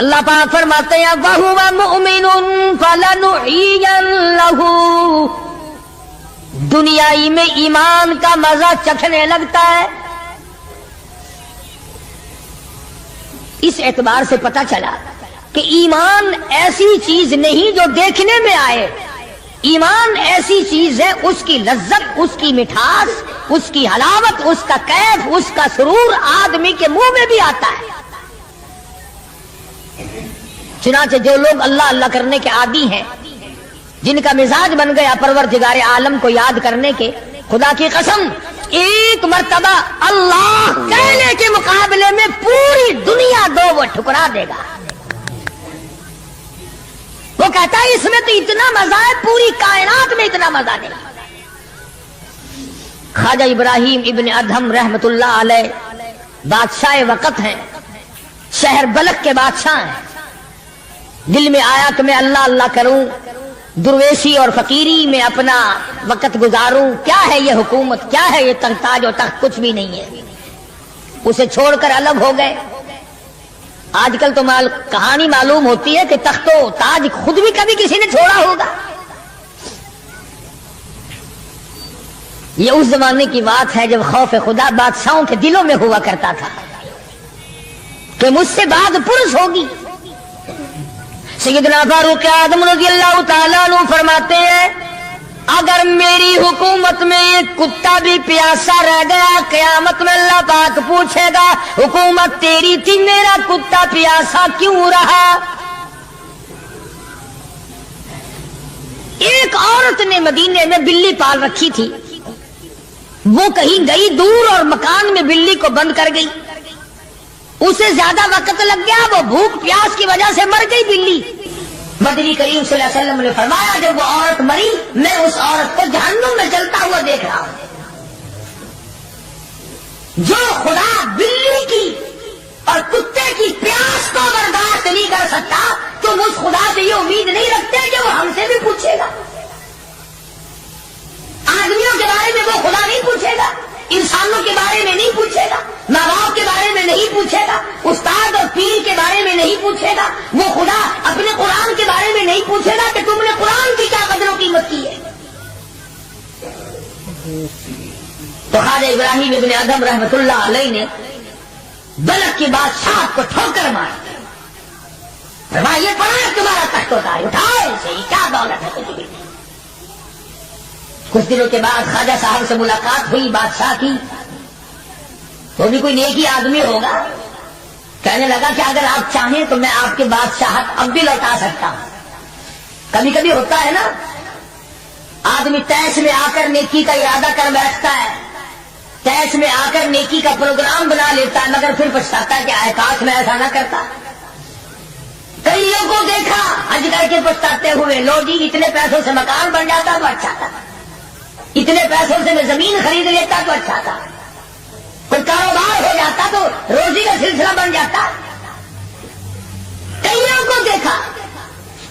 اللہ پاک فرماتے ہیں وَهُوَ مُؤْمِنٌ فَلَنُحْيِيَنَّهُ، دنیائی میں ایمان کا مزہ چکھنے لگتا ہے۔ اس اعتبار سے پتہ چلا کہ ایمان ایسی چیز نہیں جو دیکھنے میں آئے، ایمان ایسی چیز ہے اس کی لذت، اس کی مٹھاس، اس کی حلاوت، اس کا کیف، اس کا سرور آدمی کے منہ میں بھی آتا ہے۔ چنانچہ جو لوگ اللہ اللہ کرنے کے عادی ہیں، جن کا مزاج بن گیا پروردگار عالم کو یاد کرنے کے، خدا کی قسم ایک مرتبہ اللہ کہنے کے مقابلے میں پوری دنیا دو وہ ٹھکرا دے گا۔ وہ کہتا ہے اس میں تو اتنا مزہ ہے، پوری کائنات میں اتنا مزہ نہیں۔ خواجہ ابراہیم ابن ادہم رحمت اللہ علیہ بادشاہ وقت ہیں، شہر بلخ کے بادشاہ ہیں۔ دل میں آیا کہ میں اللہ اللہ کروں، درویشی اور فقیری میں اپنا وقت گزاروں، کیا ہے یہ حکومت، کیا ہے یہ تاج و تخت، کچھ بھی نہیں ہے۔ اسے چھوڑ کر الگ ہو گئے۔ آج کل تو کہانی معلوم ہوتی ہے کہ تخت و تاج خود بھی کبھی کسی نے چھوڑا ہوگا۔ یہ اس زمانے کی بات ہے جب خوف خدا بادشاہوں کے دلوں میں ہوا کرتا تھا کہ مجھ سے بات پرس ہوگی۔ سیدنا فاروق اعظم رضی اللہ تعالیٰ عنہ فرماتے ہیں اگر میری حکومت میں ایک کتا بھی پیاسا رہ گیا، قیامت میں اللہ پاک پوچھے گا حکومت تیری تھی، میرا کتا پیاسا کیوں رہا؟ ایک عورت نے مدینے میں بلی پال رکھی تھی، وہ کہیں گئی دور اور مکان میں بلی کو بند کر گئی، اسے زیادہ وقت لگ گیا، وہ بھوک پیاس کی وجہ سے مر گئی بلی۔ مدنی کریم صلی اللہ علیہ وسلم نے فرمایا جب وہ عورت مری میں اس عورت کو جہنم میں جلتا ہوا دیکھ رہا ہوں۔ جو خدا بلی کی اور کتے کی پیاس کو برداشت نہیں کر سکتا تم اس خدا سے یہ امید نہیں رکھتے کہ وہ ہم سے بھی پوچھے گا۔ آدمیوں کے بارے میں وہ خدا نہیں پوچھے گا، انسانوں کے بارے میں نہیں پوچھے گا، ماں باپ کے بارے میں نہیں پوچھے گا، استاد اور پیر کے بارے میں نہیں پوچھے گا، وہ خدا اپنے قرآن کے بارے میں نہیں پوچھے گا کہ تم نے قرآن کی کیا قدر و قیمت کی ہے۔ تو خواجہ ابراہیم ابن ادہم رحمت اللہ علیہ نے بلخ کی بادشاہ کو ٹھوکر ماری، فرمایا یہ پڑا تمہارا تخت ہوتا ہے، اٹھاؤ اسے، یہ کیا دولت ہے تجھے۔ کچھ دنوں کے بعد خواجہ صاحب سے ملاقات ہوئی بادشاہ کی، تو بھی کوئی نیکی آدمی ہوگا، کہنے لگا کہ اگر آپ چاہیں تو میں آپ کے بادشاہت اب بھی لوٹا سکتا ہوں۔ کبھی کبھی ہوتا ہے نا آدمی تیش میں آ کر نیکی کا ارادہ کر بیٹھتا ہے، تیش میں آ کر نیکی کا پروگرام بنا لیتا ہے، مگر پھر پچھتاتا ہے کہ آئے کاش میں ایسا نہ کرتا۔ کئی لوگوں کو دیکھا حج کر کے پچھتاتے ہوئے، لو جی اتنے پیسوں سے مکان بن جاتا تو اچھا تھا، اتنے پیسوں سے میں زمین خرید لیتا تو اچھا تھا، کوئی کاروبار ہو جاتا تو روزی کا سلسلہ بن جاتا۔ کئیوں کو دیکھا،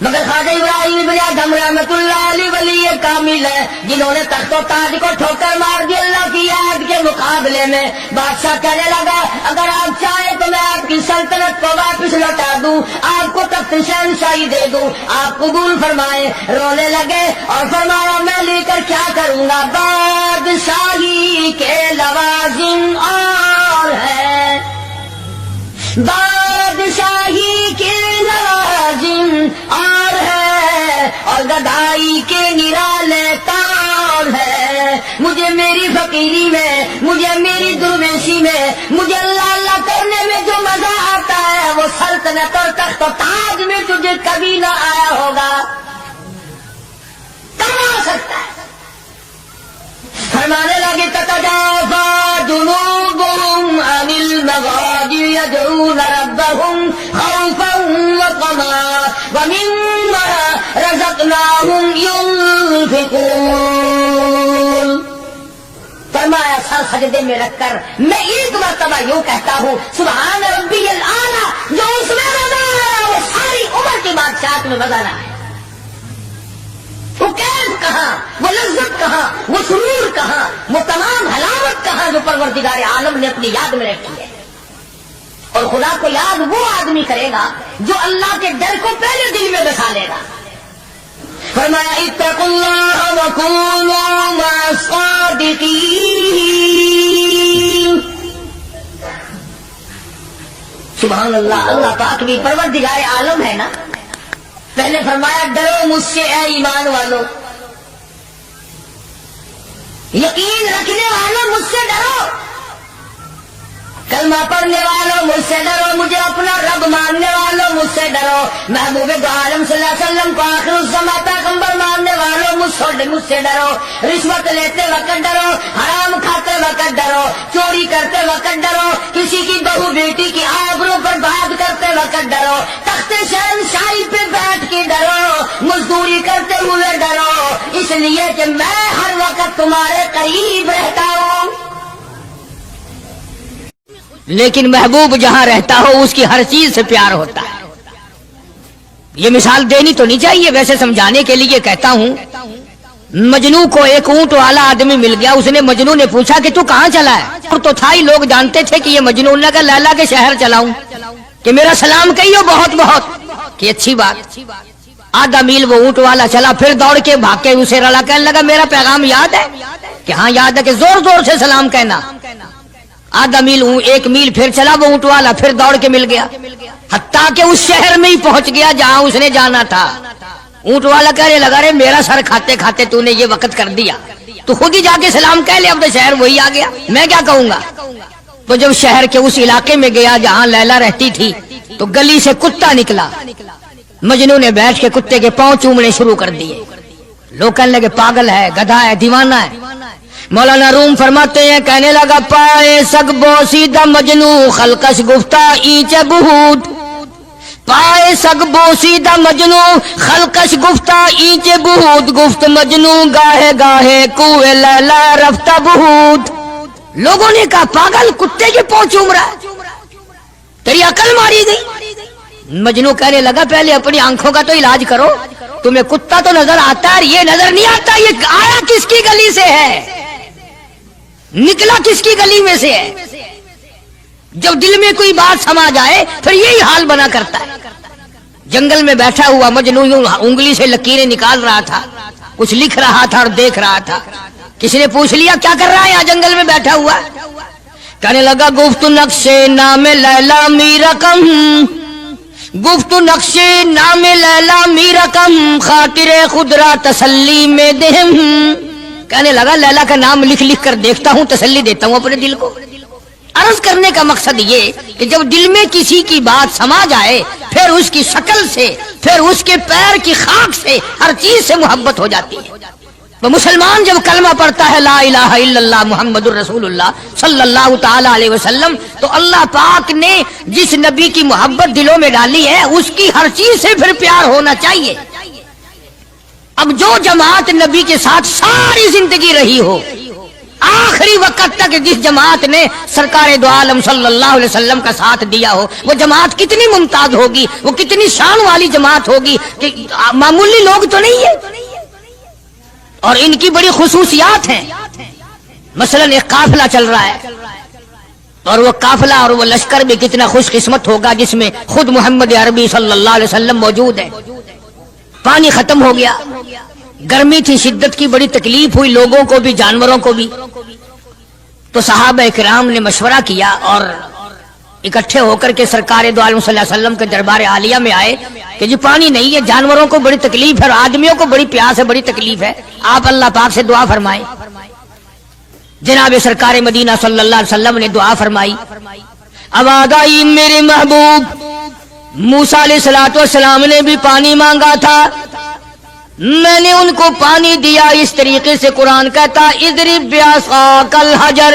مگر خواجہ ابراہیم بن ادہم رحمت اللہ علیہ ولی کامل ہے جنہوں نے تخت و تاج کو ٹھوکر مار دی اللہ کی یاد کے مقابلے میں۔ بادشاہ کہنے لگا اگر آپ چاہیں تو میں آپ کی سلطنت کو واپس لوٹا دوں، آپ کو تخت شہنشاہی دے دوں، آپ قبول فرمائیں۔ رونے لگے اور فرمایا میں لے کر کیا کروں گا، بادشاہی کے لوازم اور ہے، بادشاہی کے لوازم اور ہے، اور گدائی کے نرالے تار ہے۔ مجھے میری فقیری میں، مجھے میری درویشی میں، مجھے اللہ اللہ کرنے میں جو مزہ آتا ہے وہ سلطنت اور تخت و تاج میں تجھے کبھی نہ آیا ہوگا، کب آ سکتا ہے؟ فرمانے لگے تتجافا جنوبهم عن المضاجع يدعون ربهم خوفا وطمعا ومما رزقناهم ينفقون۔ فرمایا سر سجدے میں رکھ کر میں ایک مرتبہ یوں کہتا ہوں سبحان ربی الاعلیٰ، جو اس میں مزہ ہے وہ ساری عمر کی بادشاہت میں مزہ نہ ہے۔ وہ کیف کہاں، وہ لذت کہاں، وہ سرور کہاں، وہ تمام حلاوت کہاں جو پروردگار عالم نے اپنی یاد میں رکھی ہے۔ اور خدا کو یاد وہ آدمی کرے گا جو اللہ کے ڈر کو پہلے دل میں بسا لے گا. فرمایا اتقوا اللہ وکونوا مع الصادقین. سبحان اللہ. اللہ پاک بھی پروردگار عالم ہے نا. پہلے فرمایا ڈرو مجھ سے اے ایمان والو, یقین رکھنے والوں مجھ سے ڈرو, کلمہ پڑھنے والوں مجھ سے ڈرو, مجھے اپنا رب ماننے والوں مجھ سے ڈرو, محبوب عالم صلی اللہ علیہ وسلم کو آخر الزمان پیغمبر ماننے والوں مجھ سے ڈرو, رشوت لیتے وقت ڈرو, حرام کھاتے وقت ڈرو, چوری کرتے وقت ڈرو, کسی کی بہو بیٹی کی آبرو پر بات کرتے وقت ڈرو, تخت شہنشاہی پہ بیٹھ کے ڈرو, مزدوری کرتے ہوئے ڈرو, اس لیے کہ میں ہر وقت تمہارے قریب رہتا ہوں. لیکن محبوب جہاں رہتا ہو اس کی ہر چیز سے پیار ہوتا ہے. یہ مثال دینی تو نہیں چاہیے, ویسے سمجھانے کے لیے کہتا ہوں. مجنو کو ایک اونٹ والا آدمی مل گیا, اس نے مجنو نے پوچھا کہ تو کہاں چلا ہے؟ تو تھا ہی لوگ جانتے تھے کہ یہ مجنو نے کہا لیلا کے شہر چلاؤں کہ میرا سلام کہیو بہت بہت, کہ اچھی بات. آدھا میل وہ اونٹ والا چلا, پھر دوڑ کے بھاگ کے اسے رلا, کہنے لگا میرا پیغام یاد ہے؟ کہ ہاں یاد ہے. کہ زور زور سے سلام کہنا. آدھا میل ایک میل پھر چلا وہ اونٹ والا, پھر دوڑ کے مل گیا, حتیٰ کہ اس شہر میں ہی پہنچ گیا جہاں اس نے جانا تھا. اونٹ والا کہنے لگا رے میرا سر کھاتے کھاتے تو نے یہ وقت کر دیا, تو خود ہی جا کے سلام کہہ لے, اب تو شہر وہی آ گیا, میں کیا کہوں گا. تو جب شہر کے اس علاقے میں گیا جہاں لیلا رہتی تھی, تو گلی سے کتا نکلا. مجنو نے بیٹھ کے کتے کے پاؤں چومنے شروع کر دیے. لوگ کہنے لگے پاگل ہے, گدھا ہے, دیوانہ ہے. مولانا روم فرماتے ہیں کہنے لگا پائے سگ بوسیدہ مجنو خلقش گفتہ اینچ بہود, پائے سگ بوسیدہ مجنو خلقش گفتہ اینچ بہود, گفت مجنو گاہے گاہے کوئے لیلا رفتہ بہود. لوگوں نے کہا پاگل کتے کے پاؤں چوم رہا ہے, تیری عقل ماری گئی. مجنو کہنے لگا پہلے اپنی آنکھوں کا تو علاج کرو, تمہیں کتا تو نظر آتا ہے, یہ نظر نہیں آتا یہ آیا کس کی گلی سے ہے, نکلا کس کی گلی میں سے ہے. جب دل میں کوئی بات سما جائے پھر یہی حال بنا کرتا ہے. جنگل میں بیٹھا ہوا مجنو یوں انگلی سے لکیریں نکال رہا تھا, کچھ لکھ رہا تھا اور دیکھ رہا تھا. کسی نے پوچھ لیا کیا کر رہا ہے یہاں جنگل میں بیٹھا ہوا؟ کہنے لگا گفت نقشے نام لیلا می رقم, گفت نقشے نام لیلا می رقم, خاطر خدرا تسلی میں دہم. کہنے لگا لیلا کا نام لکھ لکھ کر دیکھتا ہوں, تسلی دیتا ہوں اپنے دل کو. عرض کرنے کا مقصد یہ کہ جب دل میں کسی کی بات سما جائے پھر اس کی شکل سے, پھر اس کے پیر کی خاک سے, ہر چیز سے محبت ہو جاتی ہے. وہ مسلمان جب کلمہ پڑھتا ہے لا الہ الا اللہ محمد الرسول اللہ صلی اللہ تعالی علیہ وسلم, تو اللہ پاک نے جس نبی کی محبت دلوں میں ڈالی ہے اس کی ہر چیز سے پھر پیار ہونا چاہیے. اب جو جماعت نبی کے ساتھ ساری زندگی رہی ہو, آخری وقت تک جس جماعت نے سرکار دو عالم صلی اللہ علیہ وسلم کا ساتھ دیا ہو, وہ جماعت کتنی ممتاز ہوگی, وہ کتنی شان والی جماعت ہوگی کہ معمولی لوگ تو نہیں ہے. اور ان کی بڑی خصوصیات ہیں. مثلا ایک قافلہ چل رہا ہے, اور وہ قافلہ اور وہ لشکر بھی کتنا خوش قسمت ہوگا جس میں خود محمد عربی صلی اللہ علیہ وسلم موجود ہے. پانی ختم ہو گیا, گرمی تھی, شدت کی بڑی تکلیف ہوئی لوگوں کو بھی جانوروں کو بھی. تو صحابہ کرام نے مشورہ کیا اور اکٹھے ہو کر کے سرکار دو عالم صلی اللہ علیہ وسلم کے دربار عالیہ میں آئے کہ جی پانی نہیں ہے, جانوروں کو بڑی تکلیف ہے اور آدمیوں کو بڑی پیاس ہے, بڑی تکلیف ہے, آپ اللہ پاک سے دعا فرمائیں. جناب سرکار مدینہ صلی اللہ علیہ وسلم نے دعا فرمائی. آواز آئی میرے محبوب موسیٰ علیہ السلام نے بھی پانی مانگا تھا, میں نے ان کو پانی دیا. اس طریقے سے قرآن کہتا اضرب بعصاک الحجر,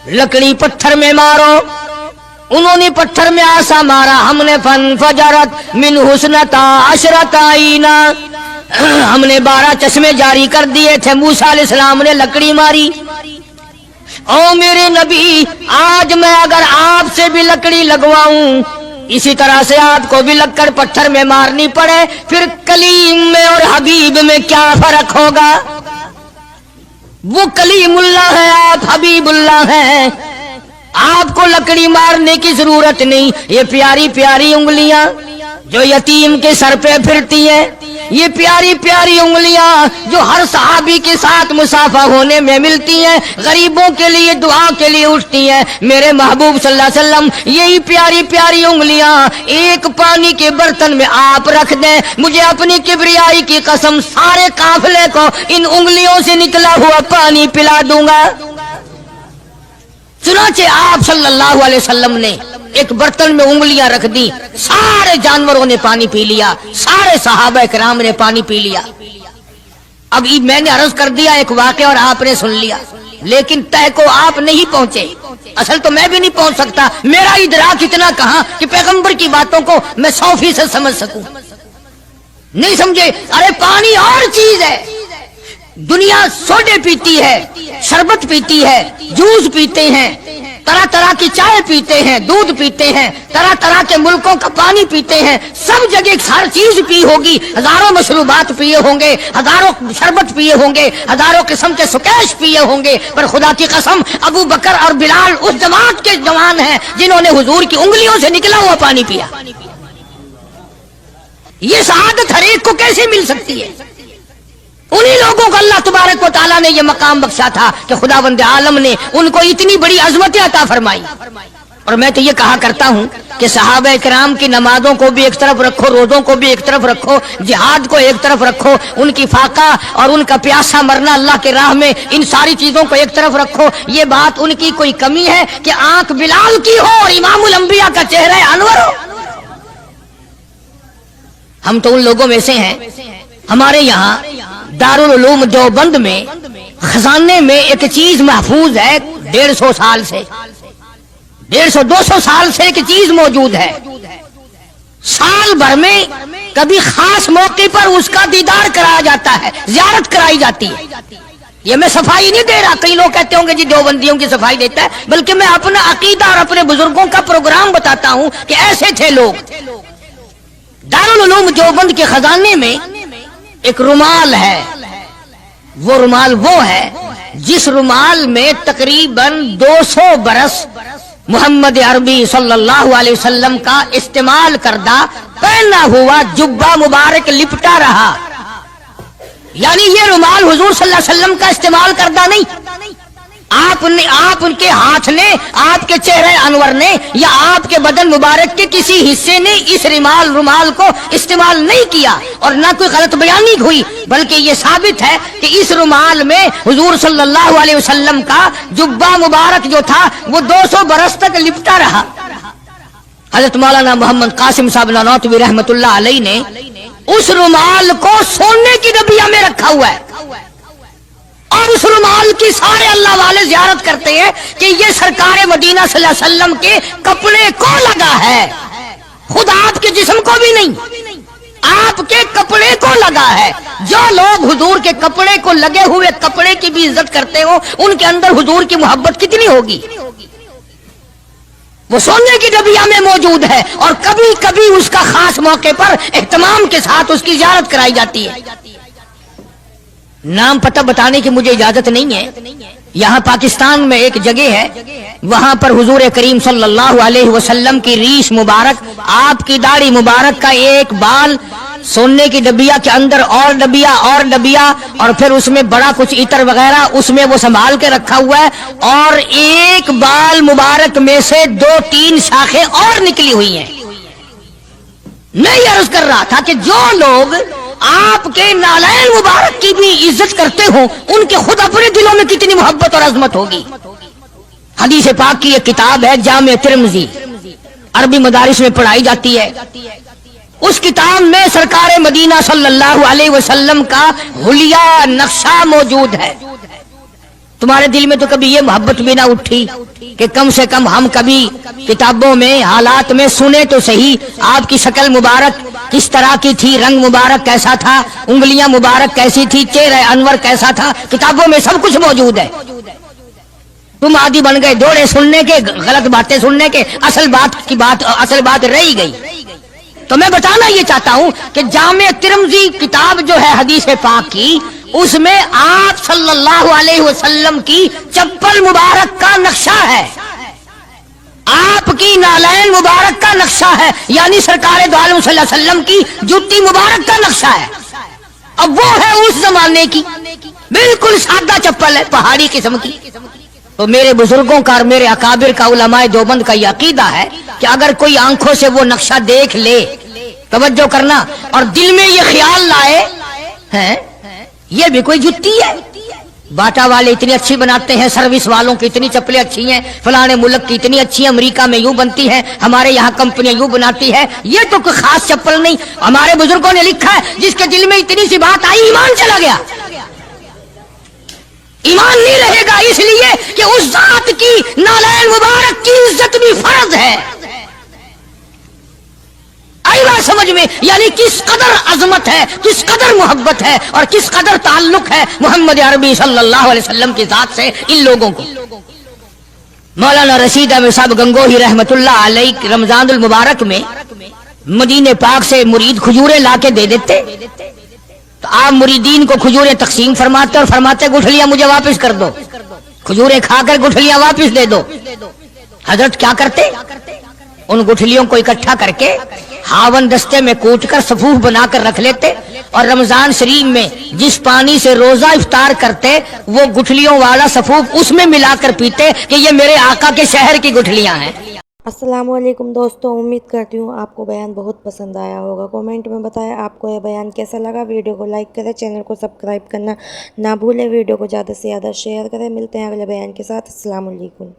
لکڑی پتھر میں مارو. انہوں نے پتھر میں آسا مارا, ہم نے فنفجرت من حسنتا عشرت عینا, ہم نے 12 چشمے جاری کر دیے تھے. موسیٰ علیہ السلام نے لکڑی ماری. او میرے نبی, آج میں اگر آپ سے بھی لکڑی لگواؤں, اسی طرح سے آپ کو بھی لگ کر پتھر میں مارنی پڑے, پھر کلیم میں اور حبیب میں کیا فرق ہوگا؟ وہ کلیم اللہ ہے, آپ حبیب اللہ ہیں. آپ کو لکڑی مارنے کی ضرورت نہیں. یہ پیاری پیاری انگلیاں جو یتیم کے سر پہ پھرتی ہیں، یہ پیاری پیاری انگلیاں جو ہر صحابی کے ساتھ مسافہ ہونے میں ملتی ہیں، غریبوں کے لیے دعا کے لیے اٹھتی ہیں، میرے محبوب صلی اللہ علیہ وسلم یہی پیاری پیاری انگلیاں ایک پانی کے برتن میں آپ رکھ دیں، مجھے اپنی کبریائی کی قسم سارے قافلے کو ان انگلیوں سے نکلا ہوا پانی پلا دوں گا. چنانچہ آپ صلی اللہ علیہ وسلم نے ایک برتن میں انگلیاں رکھ دی، سارے جانوروں نے پانی پی لیا، سارے صحابہ کرام نے پانی پی لیا. اب میں نے عرض کر دیا ایک واقعہ اور آپ نے سن لیا، لیکن تہ کو آپ نہیں پہنچے. اصل تو میں بھی نہیں پہنچ سکتا، میرا ادراک اتنا کہاں کہ پیغمبر کی باتوں کو میں 100% سمجھ سکوں. نہیں سمجھے؟ ارے پانی اور چیز ہے. دنیا سوڈے پیتی ہے، شربت پیتی ہے، جوس پیتے ہیں، طرح طرح کی چائے پیتے ہیں، دودھ پیتے ہیں، طرح طرح کے ملکوں کا پانی پیتے ہیں، سب جگہ ہر چیز پی ہوگی، ہزاروں مشروبات پیے ہوں گے، ہزاروں شربت پیے ہوں گے، ہزاروں قسم کے سکیش پیے ہوں گے، پر خدا کی قسم ابو بکر اور بلال اس جماعت کے جوان ہیں جنہوں نے حضور کی انگلیوں سے نکلا ہوا پانی پیا. یہ سعادت ہر ایک کو کیسے مل سکتی ہے؟ انہی لوگوں کو اللہ تبارک و تعالیٰ نے یہ مقام بخشا تھا کہ خداوند عالم نے ان کو اتنی بڑی عظمتیں عطا فرمائی. اور میں تو یہ کہا کرتا ہوں کہ صحابہ کرام کی نمازوں کو بھی ایک طرف رکھو، روزوں کو بھی ایک طرف رکھو، جہاد کو ایک طرف رکھو، ان کی فاقہ اور ان کا پیاسا مرنا اللہ کے راہ میں، ان ساری چیزوں کو ایک طرف رکھو. یہ بات ان کی کوئی کمی ہے کہ آنکھ بلال کی ہو اور امام الانبیاء کا چہرہ انور ہو؟ ہم تو ان لوگوں میں سے ہیں. ہمارے یہاں دارالعلوم دیوبند میں خزانے میں ایک چیز محفوظ ہے، 150 سال سے، 150-200 سال سے ایک چیز موجود ہے. سال بھر میں کبھی خاص موقع پر اس کا دیدار کرایا جاتا ہے، زیارت کرائی جاتی ہے. یہ میں صفائی نہیں دے رہا، کئی لوگ کہتے ہوں گے جی دیوبندیوں کی صفائی دیتا ہے، بلکہ میں اپنا عقیدہ اور اپنے بزرگوں کا پروگرام بتاتا ہوں کہ ایسے تھے لوگ. دارالعلوم دیوبند کے خزانے میں ایک رومال ہے. وہ رومال وہ ہے جس رومال میں تقریباً 200 برس محمد عربی صلی اللہ علیہ وسلم کا استعمال کردہ پہنا ہوا جبہ مبارک لپٹا رہا. یعنی یہ رومال حضور صلی اللہ علیہ وسلم کا استعمال کردہ نہیں، آپ ان کے ہاتھ نے، آپ کے چہرے انور نے یا آپ کے بدن مبارک کے کسی حصے نے اس رومال کو استعمال نہیں کیا، اور نہ کوئی غلط بیانی ہوئی، بلکہ یہ ثابت ہے کہ اس رومال میں حضور صلی اللہ علیہ وسلم کا جبہ مبارک جو تھا وہ 200 برس تک لپٹا رہا. حضرت مولانا محمد قاسم صاحب نانوتوی رحمت اللہ علیہ نے اس رومال کو سونے کی ڈبیا میں رکھا ہوا ہے، اور اس رومال کی سارے اللہ والے زیارت کرتے ہیں کہ یہ سرکار مدینہ صلی اللہ علیہ وسلم کے کپڑے کو لگا ہے، خود آپ کے جسم کو بھی نہیں، آپ کے کپڑے کو لگا ہے. جو لوگ حضور کے کپڑے کو لگے ہوئے کپڑے کی بھی عزت کرتے ہو، ان کے اندر حضور کی محبت کتنی ہوگی؟ وہ سونے کی ڈبیا میں موجود ہے، اور کبھی کبھی اس کا خاص موقع پر اہتمام کے ساتھ اس کی زیارت کرائی جاتی ہے. نام پتہ بتانے کی مجھے اجازت نہیں ہے. یہاں پاکستان میں ایک جگہ ہے، وہاں پر حضور کریم صلی اللہ علیہ وسلم کی ریش مبارک، آپ کی داڑھی مبارک کا ایک بال سونے کی ڈبیا کے اندر اور ڈبیا اور پھر اس میں بڑا کچھ عطر وغیرہ اس میں وہ سنبھال کے رکھا ہوا ہے، اور ایک بال مبارک میں سے 2-3 شاخیں اور نکلی ہوئی ہیں. میں یہ عرض کر رہا تھا کہ جو لوگ آپ کے نالین مبارک کی بھی عزت کرتے ہوں، ان کے خود اپنے دلوں میں کتنی محبت اور عظمت ہوگی. حدیث پاک کی ایک کتاب ہے جامع ترمذی، عربی مدارس میں پڑھائی جاتی ہے. اس کتاب میں سرکار مدینہ صلی اللہ علیہ وسلم کا حلیہ نقشہ موجود ہے. تمہارے دل میں تو کبھی یہ محبت بھی نہ اٹھی کہ کم سے کم ہم کبھی کتابوں میں حالات میں سنے تو صحیح آپ کی شکل مبارک کس طرح کی تھی، رنگ مبارک کیسا تھا، انگلیاں مبارک کیسی تھی، چہرہ انور کیسا تھا؟ کتابوں میں سب کچھ موجود ہے. تم عادی بن گئے دوڑے سننے کے، غلط باتیں سننے کے، اصل بات رہی گئی. تو میں بتانا یہ چاہتا ہوں کہ جامع ترمذی کتاب جو ہے حدیث پاک کی، اس میں آپ صلی اللہ علیہ وسلم کی چپل مبارک کا نقشہ ہے. آپ کی نالین مبارک کا نقشہ ہے، یعنی سرکار دو عالم صلی اللہ علیہ وسلم کی جوتی مبارک کا نقشہ ہے. اب وہ ہے اس زمانے کی، بالکل سادہ چپل ہے پہاڑی قسم کی. تو میرے بزرگوں کا اور میرے اکابر کا، علماء دیوبند کا یہ عقیدہ ہے کہ اگر کوئی آنکھوں سے وہ نقشہ دیکھ لے، توجہ کرنا، اور دل میں یہ خیال لائے ہیں یہ بھی کوئی جتی ہے، باٹا والے اتنی اچھی بناتے ہیں، سروس والوں کی اتنی چپلیں اچھی ہیں، فلانے ملک کی اتنی اچھی ہیں، امریکہ میں یوں بنتی ہے، ہمارے یہاں کمپنیاں یوں بناتی ہے، یہ تو کوئی خاص چپل نہیں. ہمارے بزرگوں نے لکھا ہے جس کے دل میں اتنی سی بات آئی ایمان چلا گیا. ایمان نہیں رہے گا، اس لیے کہ اس ذات کی نالین مبارک کی عزت بھی فرض ہے. آئی بات سمجھ میں؟ یعنی کس قدر عظمت ہے، کس قدر محبت ہے، اور کس قدر تعلق ہے محمد عربی صلی اللہ علیہ وسلم کی ذات سے ان لوگوں کو. مولانا رشید احمد صاحب گنگوہی رحمت اللہ علیہ رمضان المبارک میں مدینے پاک سے مرید کھجوریں لا کے دے دیتے، تو آپ مریدین کو کھجوریں تقسیم فرماتے اور فرماتے گٹھلیاں مجھے واپس کر دو، کھجوریں کھا کر گٹھلیاں واپس دے دو. حضرت کیا کرتے؟ ان گٹھلیوں کو اکٹھا کر کے ہاون دستے میں کوٹ کر صفوف بنا کر رکھ لیتے، اور رمضان شریف میں جس پانی سے روزہ افطار کرتے وہ گٹھلیوں والا صفوف اس میں ملا کر پیتے کہ یہ میرے آقا کے شہر کی گٹھلیاں ہیں. السلام علیکم دوستوں، امید کرتی ہوں آپ کو بیان بہت پسند آیا ہوگا. کومنٹ میں بتائیں آپ کو یہ بیان کیسا لگا. ویڈیو کو لائک کریں، چینل کو سبسکرائب کرنا نہ بھولیں، ویڈیو کو زیادہ سے زیادہ شیئر کریں. ملتے ہیں اگلے بیان کے ساتھ. السلام علیکم.